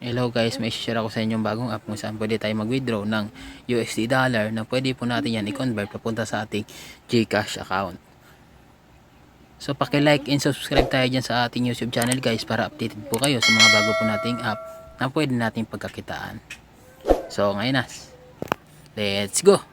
Hello guys, may share ako sa inyong bagong app kung saan pwede tayo mag-withdraw ng USD dollar na pwede po natin yan i-convert papunta sa ating GCash account. So paki-like and subscribe tayo dyan sa ating YouTube channel guys para updated po kayo sa mga bago po nating app na pwede nating pagkakitaan. So ngayon na, let's go!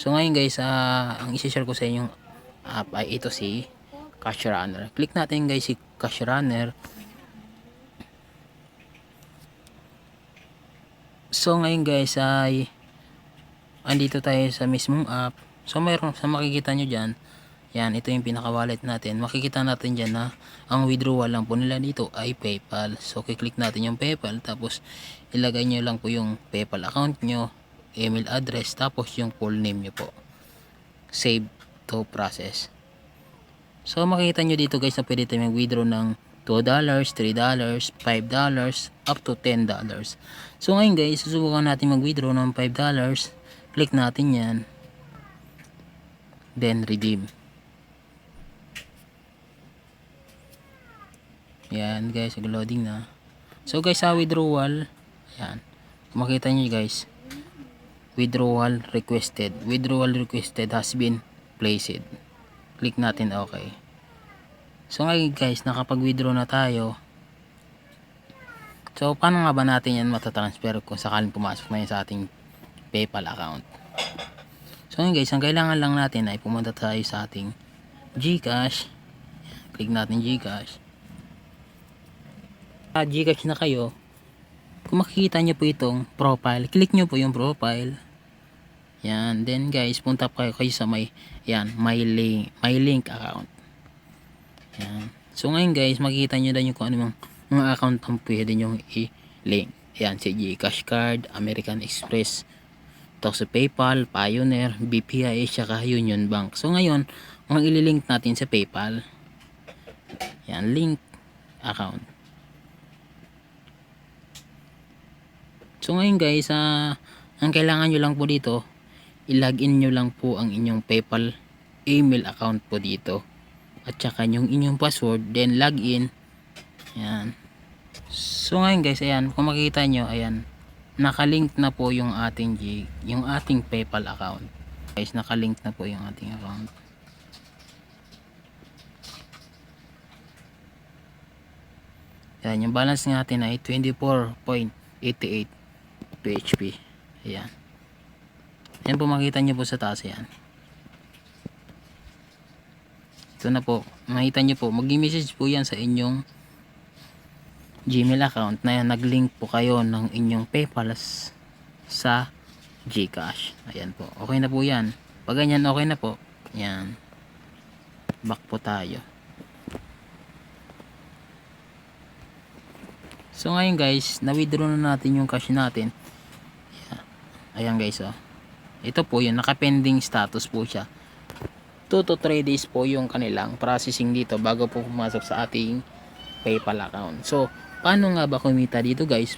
So ngayon guys, ang isi-share ko sa inyong app ay ito si Cash Runner. Click natin guys si Cash Runner. So ngayon guys ay andito tayo sa mismong app. So mayroon sa makikita nyo dyan, yan, ito yung pinaka wallet natin. Makikita natin dyan na ang withdrawal lang po nila dito ay PayPal. So kiklik natin yung PayPal, tapos ilagay nyo lang po yung PayPal account nyo, email address, tapos yung full name nyo po. Save to process. So makikita nyo dito guys na pwede tayo mag-withdraw ng $2, $3, $5, up to $10. So ngayon guys, susubukan natin mag-withdraw ng $5. Click natin yan. Then redeem. Yan guys, loading na. So guys, sa withdrawal, yan. Kung makita nyo guys, withdrawal requested has been placed. Click natin okay. So ngayon guys, nakapag-withdraw na tayo. So paano nga ba natin yan matatransfer kung sakaling pumasok na yan sa ating PayPal account? So ngayon guys, ang kailangan lang natin ay pumunta tayo sa ating GCash. Click natin GCash. GCash na kayo, kung makikita nyo po itong profile, click nyo po yung profile. Yan, then guys, punta pa kayo sa my link account. Yan. So ngayon guys, makikita nyo lang yung kung ano mga account ang pwede nyo i-link. Yan, si GCash Card, American Express, to sa PayPal, Pioneer, BPI, saka Union Bank. So ngayon, ang ililink natin sa PayPal. Yan, link account. So ngayon guys, ang kailangan nyo lang po dito, i-login nyo lang po ang inyong PayPal email account po dito. At saka yung inyong password, then login. Ayan. So ngayon guys, ayan, kung makikita nyo, ayan, nakalink na po yung ating PayPal account. Guys, nakalink na po yung ating account. Ayan, yung balance natin ay 24.88 PHP. Ayan. Ayan po, makita nyo po sa taas yan. Ito na po, makita nyo po, mag-message po yan sa inyong Gmail account na yan, nag-link po kayo ng inyong PayPal sa GCash. Ayan po, okay na po yan. Pag ganyan, okay na po. Ayan. Back po tayo. So ngayon guys, na-withdraw na natin yung cash natin. Ayan guys, oh. Ito po yun, naka-pending status po siya. 2 to 3 days po yung kanilang processing dito bago po pumasok sa ating PayPal account. So, paano nga ba kumita dito guys?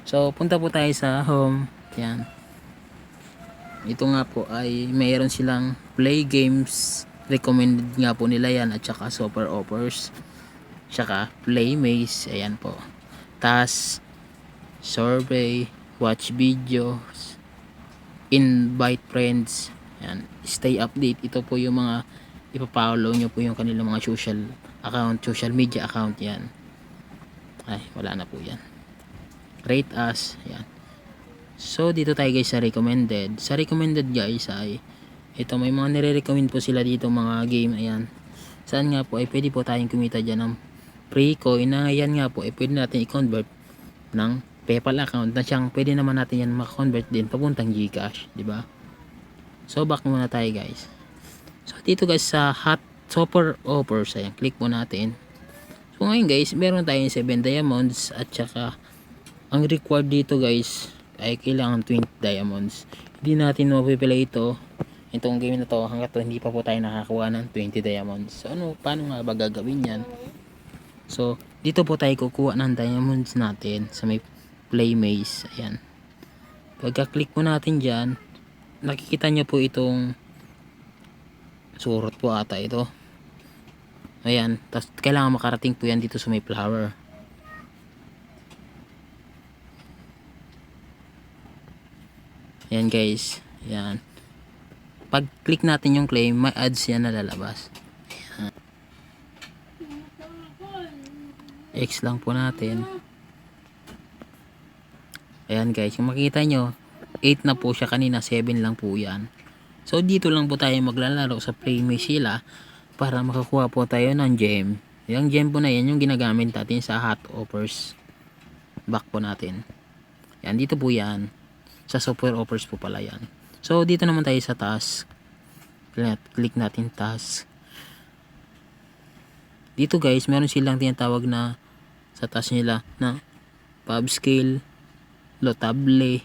So, punta po tayo sa home. Yan. Ito nga po ay mayroon silang play games. Recommended nga po nila yan, at saka super offers. Saka play maze. Ayan po. Task, survey, watch videos, invite friends, yan, stay update. Ito po yung mga ipapollow nyo po yung kanilang mga social media account. Yan, ay wala na po yan. Rate us, yan. So dito tayo guys sa recommended. Sa recommended guys ay ito, may mga nire-recommend po sila dito mga game. Ayan, saan nga po ay pwede po tayong kumita dyan ng free coin na yan nga po ay pwede natin i-convert ng PayPal account na siyang pwede naman natin yan maka-convert din papuntang GCash, di ba? So back muna tayo guys. So dito guys sa hot super offers, ayan, click po natin. So ngayon guys, meron tayong 7 diamonds, at saka ang required dito guys ay kailangan 20 diamonds. Hindi natin mapipila itong game na to hanggat hindi pa po tayo nakakuha ng 20 diamonds. So paano nga ba gagawin yan? So dito po tayo kukuha ng diamonds natin sa may play maze. Ayan, pagka click po natin dyan, nakikita nyo po itong surot po ata ito. Ayan, tapos kailangan makarating po yan dito sa may flower. Ayan guys, ayan. Pag click natin yung claim, may ads yan na lalabas. Ayan. X lang po natin. Ayan guys, kung makita nyo, 8 na po siya kanina, 7 lang po yan. So dito lang po tayo maglalaro sa Playmate sila para makakuha po tayo ng gem. Yung gem po na yan yung ginagamit natin sa hot offers. Back po natin. Yan, dito po yan. Sa super offers po pala yan. So dito naman tayo sa task. Click natin task. Dito guys, meron silang tinatawag na sa task nila na PubScale, Lotable,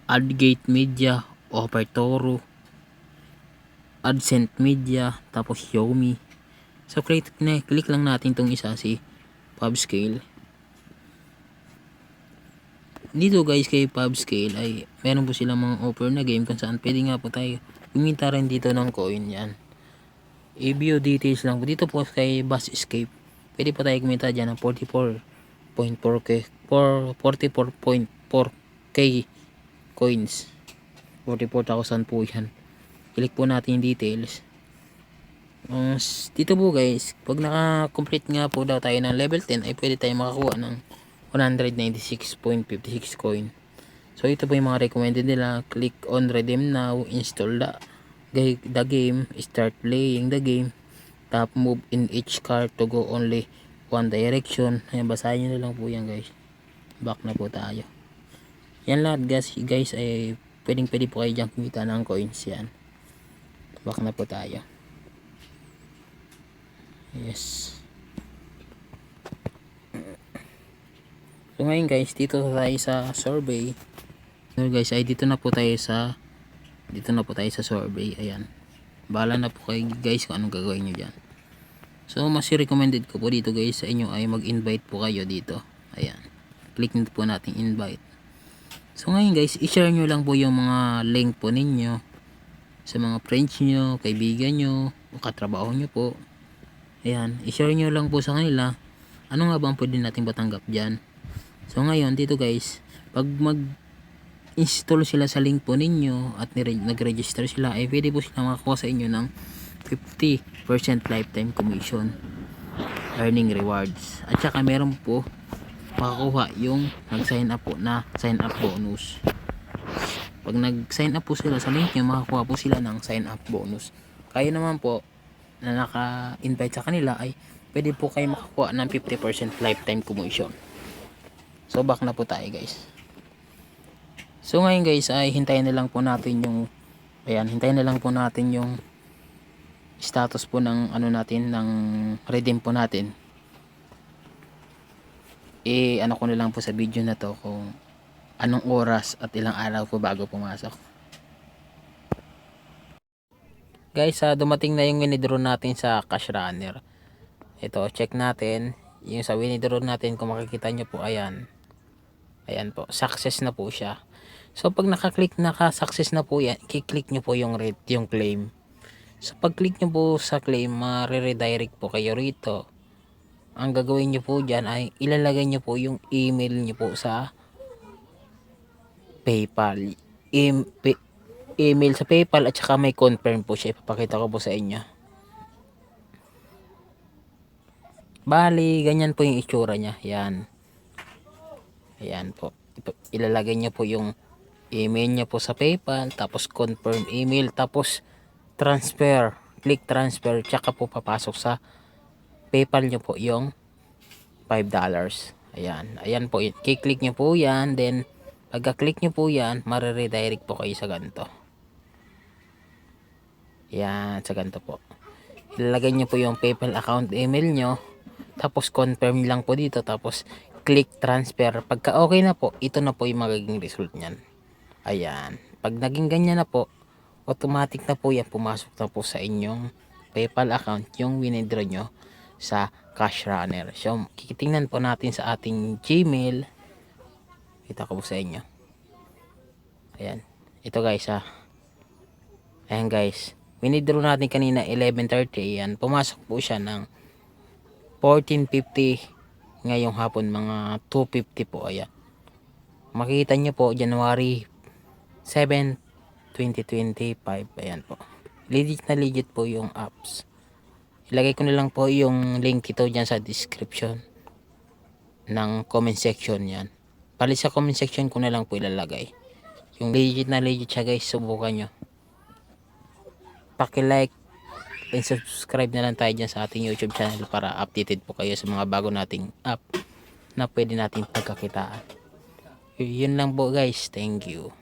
AdGate Media, Opertoro, AdSense Media, tapos Xiaomi. So click lang natin tong isa, si PubScale. Dito guys kay PubScale ay meron po silang mga offer na game kung saan pwede nga po tayo kumita rin dito ng coin yan. I-view details lang po. Dito po kay Bus Escape, pwede po tayo kumita dyan ng 44.4k 44.4k coins. 44,000 po yan. Click po natin yung details. Dito po guys, pag naka-complete nga po daw tayo ng level 10 ay pwede tayo makakuha ng 196.56 coin. So ito po yung mga recommended nila. Click on redeem now, install the game, start playing the game, tap move in each car to go only one direction. Ayan, basahin nyo na lang po yan guys. Back na po tayo. Yan lahat guys ay pwede po kayo dyan kumita ng coins yan. Back na po tayo. Yes. So ngayon guys, dito tayo sa survey. So guys, ay dito na po tayo sa survey. Ayan. Bahala na po kayo guys kung anong gagawin nyo dyan. So mas recommended ko po dito guys sa inyo ay mag-invite po kayo dito. Ayan. Click nyo po natin invite. So ngayon guys, i-share nyo lang po yung mga link po ninyo sa mga friends nyo, kaibigan nyo, o katrabaho nyo po. Ayan. I-share nyo lang po sa kanila. Ano nga ba ang pwede natin batanggap dyan? So ngayon dito guys, pag mag-install sila sa link po ninyo at nag-register sila, ay pwede po sila makakuha sa inyo ng 50% lifetime commission earning rewards. At saka meron po makakuha yung nag-sign up po na sign up bonus. Pag nag-sign up po sila sa link nyo, makakuha po sila ng sign up bonus. Kayo naman po na naka-invite sa kanila ay pwede po kayo makakuha ng 50% lifetime commission. So back na po tayo guys. So ngayon guys ay hintayin na lang po natin yung status po ng ano natin, ng redeem po natin. Ano ko na lang po sa video na to kung anong oras at ilang araw po bago pumasok. Guys, dumating na yung winidraw natin sa cash runner. Ito, check natin yung sa winidraw natin. Kung makikita nyo po, ayan po, success na po siya. So pag naka-success na po yan, i-click nyo po yung claim. So pag click nyo po sa claim, ma-redirect po kayo rito. Ang gagawin nyo po dyan ay ilalagay nyo po yung email nyo po sa PayPal. Email sa PayPal at saka may confirm po siya. Ipapakita ko po sa inyo. Bali, ganyan po yung itsura niya. Yan. Ayan po. Ilalagay niyo po yung email niyo po sa PayPal, tapos confirm email, tapos transfer. Click transfer, tsaka po papasok sa PayPal niyo po yung $5. Ayan. Ayan po. I-click niyo po yan. Then, pagka-click niyo po yan, mariredirect po kayo sa ganito. Ayan, sa ganito po. Ilalagay niyo po yung PayPal account email niyo, tapos confirm lang po dito, tapos click transfer. Pagka okay na po, ito na po yung magiging result niyan. Ayan. Pag naging ganyan na po, automatic na po yan, pumasok na po sa inyong PayPal account yung winidraw nyo sa cash runner. So, kikitingnan po natin sa ating Gmail. Kita ko po sa inyo. Ayan. Ito guys ayan guys, winidraw natin kanina 11:30. Ayan, pumasok po siya ng 14:50 ngayong hapon, mga 2:50 po. Ayan, makikita nyo po January 7, 2025. Ayan po, legit na legit po yung apps. Ilagay ko na lang po yung link ito dyan sa description ng comment section. Yan, bali sa comment section ko na lang po ilalagay yung legit na legit siya guys. Subukan nyo, paki-like and subscribe na lang tayo dyan sa ating YouTube channel para updated po kayo sa mga bago nating app na pwede nating pagkakitaan. Yun lang po guys, thank you.